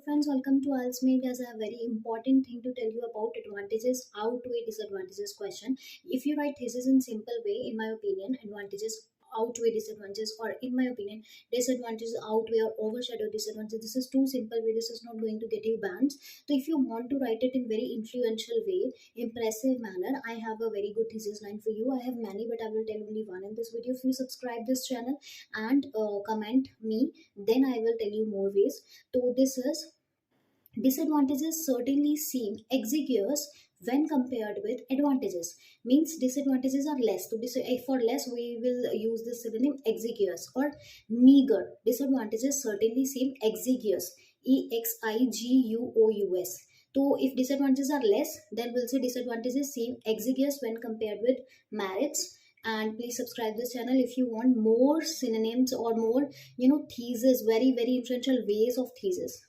friends, welcome to Ielts. There's a very important thing to tell you about advantages outweigh disadvantages question. If you write thesis in simple way, in my opinion, advantages outweigh disadvantages, or in my opinion, disadvantages outweigh or overshadow disadvantages. This is too simple way. This is not going to get you bans. So if you want to write it in very influential way, impressive manner, I have a very good thesis line for you. I have many, but I will tell only one in this video. If you subscribe this channel and comment me, then I will tell you more ways. So this is disadvantages certainly seem exiguous when compared with advantages. Means disadvantages are less. So for less we will use this synonym exiguous or meager. Disadvantages certainly seem exiguous. Exiguous. So if disadvantages are less, then we'll say disadvantages seem exiguous when compared with merits. And please subscribe this channel if you want more synonyms or more thesis, very influential ways of thesis.